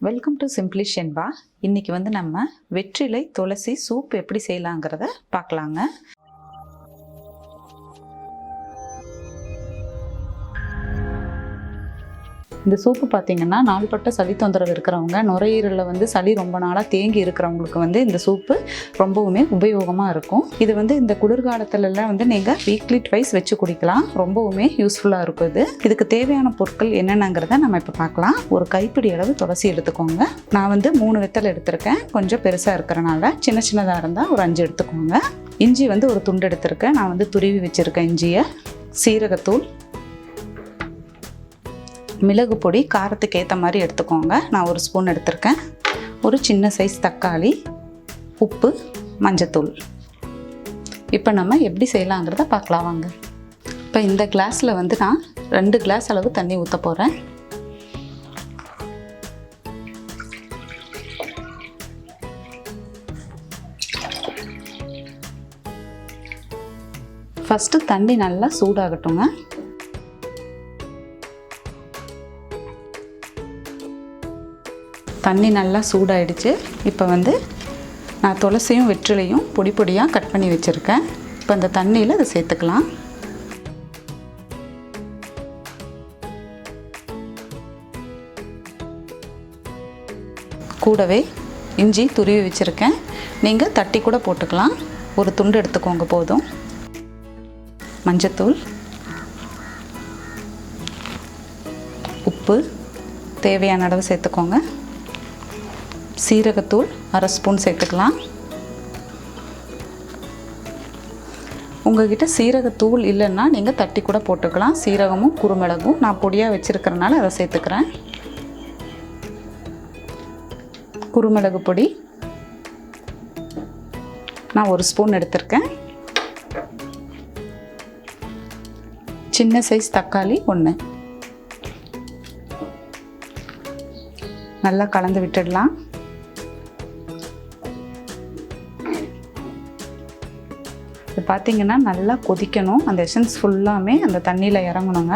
Welcome to simply Shenba. இன்னைக்கு வந்து நம்ம வெற்றிலை துளசி சூப் எப்படி செய்யலாங்கிறத பார்க்கலாங்க. இந்த சூப்பு பார்த்தீங்கன்னா நாள்பட்ட சளி தொந்தரவு இருக்கிறவங்க, நுரையீரலில் வந்து சளி ரொம்ப நாளாக தேங்கி இருக்கிறவங்களுக்கு வந்து இந்த சூப்பு ரொம்பவுமே உபயோகமாக இருக்கும். இது வந்து இந்த குளிர்காலத்துலலாம் வந்து நீங்கள் வீக்லி ட்வைஸ் வச்சு குடிக்கலாம். ரொம்பவுமே யூஸ்ஃபுல்லாக இருக்கும். இதுக்கு தேவையான பொருட்கள் என்னென்னங்கிறத நம்ம இப்போ பார்க்கலாம். ஒரு கைப்பிடி அளவு துளசி எடுத்துக்கோங்க. நான் வந்து 3 வெத்தலை எடுத்திருக்கேன். கொஞ்சம் பெருசாக இருக்கிறனால சின்ன சின்னதாக இருந்தால் ஒரு 5 எடுத்துக்கோங்க. இஞ்சி வந்து ஒரு துண்டு எடுத்திருக்கேன். நான் வந்து துருவி வச்சுருக்கேன் இஞ்சியை. சீரகத்தூள், மிளகு பொடி காரத்துக்கு ஏற்ற மாதிரி எடுத்துக்கோங்க. நான் 1 ஸ்பூன் எடுத்திருக்கேன். ஒரு சின்ன சைஸ் தக்காளி, உப்பு, மஞ்சத்தூள். இப்போ நம்ம எப்படி செய்யலாங்கிறத பார்க்கலாம் வாங்க. இப்போ இந்த கிளாஸில் வந்து நான் 2 கிளாஸ் அளவு தண்ணி ஊற்ற போகிறேன். ஃபஸ்ட்டு தண்ணி நல்லா சூடாகட்டுங்க. தண்ணி நல்லா சூடாயிடுச்சு. இப்போ வந்து நான் துளசியும் வெற்றிலையும் பொடி பொடியாக கட் பண்ணி வச்சுருக்கேன். இப்போ இந்த தண்ணியில் அதை சேர்த்துக்கலாம். கூடவே இஞ்சி துருவி வச்சுருக்கேன். நீங்கள் தட்டி கூட போட்டுக்கலாம். ஒரு துண்டு எடுத்துக்கோங்க போதும். மஞ்சத்தூள், உப்பு தேவையான அளவு சேர்த்துக்கோங்க. சீரகத்தூள் 1/2 ஸ்பூன் சேர்த்துக்கலாம். உங்கள்கிட்ட சீரகத்தூள் இல்லைன்னா நீங்கள் தட்டி கூட போட்டுக்கலாம். சீரகமும் குறுமிளகும் நான் பொடியாக வச்சுருக்கிறனால அதை சேர்த்துக்கிறேன். குறுமிளகு பொடி நான் 1 ஸ்பூன் எடுத்திருக்கேன். சின்ன சைஸ் தக்காளி 1. நல்லா கலந்து விட்டுடலாம். இது பார்த்திங்கன்னா நல்லா கொதிக்கணும். அந்த எசன்ஸ் ஃபுல்லாமே அந்த தண்ணியில் இறங்கணுங்க.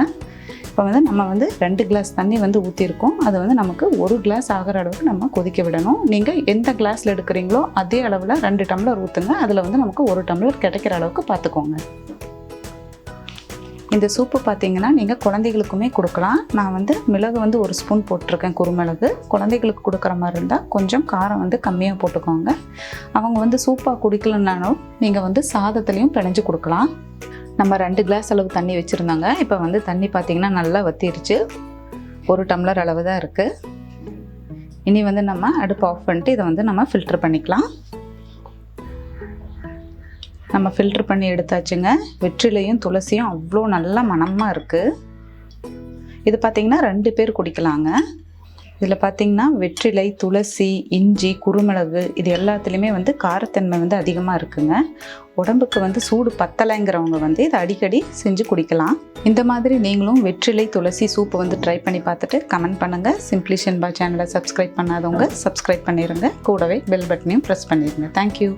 இப்போ வந்து நம்ம வந்து 2 கிளாஸ் தண்ணி வந்து ஊற்றிருக்கோம். அது வந்து நமக்கு 1 கிளாஸ் ஆகிற அளவுக்கு நம்ம கொதிக்க விடணும். நீங்கள் எந்த கிளாஸில் எடுக்கிறீங்களோ அதே அளவில் 2 டம்ளர் ஊற்றுங்க. அதில் வந்து நமக்கு 1 டம்ளர் கிடைக்கிற அளவுக்கு பார்த்துக்கோங்க. இந்த சூப்பு பார்த்தீங்கன்னா நீங்கள் குழந்தைகளுக்குமே கொடுக்கலாம். நான் வந்து மிளகு வந்து 1 ஸ்பூன் போட்டிருக்கேன், குறுமிளகு. குழந்தைகளுக்கு கொடுக்குற மாதிரி இருந்தால் கொஞ்சம் காரம் வந்து கம்மியாக போட்டுக்கோங்க. அவங்க வந்து சூப்பாக குடிக்கலன்னாலும் நீங்கள் வந்து சாதத்துலேயும் பிணைஞ்சு கொடுக்கலாம். நம்ம 2 கிளாஸ் அளவு தண்ணி வச்சுருந்தோங்க. இப்போ வந்து தண்ணி பார்த்திங்கன்னா நல்லா வற்றிருச்சு. 1 டம்ளர் அளவு தான் இருக்குது. இனி வந்து நம்ம அடுப்பு ஆஃப் பண்ணிட்டு இதை வந்து நம்ம ஃபில்டர் பண்ணிக்கலாம். நம்ம ஃபில்ட்ரு பண்ணி எடுத்தாச்சுங்க. வெற்றிலையும் துளசியும் அவ்வளோ நல்ல மணமாக இருக்குது. இது பார்த்திங்கன்னா 2 பேர் குடிக்கலாங்க. இதில் பார்த்திங்கன்னா வெற்றிலை, துளசி, இஞ்சி, குறுமிளகு இது எல்லாத்துலேயுமே வந்து காரத்தன்மை வந்து அதிகமாக இருக்குங்க. உடம்புக்கு வந்து சூடு பத்தலைங்கிறவங்க வந்து இதை அடிக்கடி செஞ்சு குடிக்கலாம். இந்த மாதிரி நீங்களும் வெற்றிலை துளசி சூப்பு வந்து ட்ரை பண்ணி பார்த்துட்டு கமெண்ட் பண்ணுங்கள். சிம்பிளி ஷென்பா சேனலை சப்ஸ்கிரைப் பண்ணாதவங்க சப்ஸ்கிரைப் பண்ணிடுங்க. கூடவே பெல் பட்டனையும் ப்ரெஸ் பண்ணிடுங்க. தேங்க்யூ.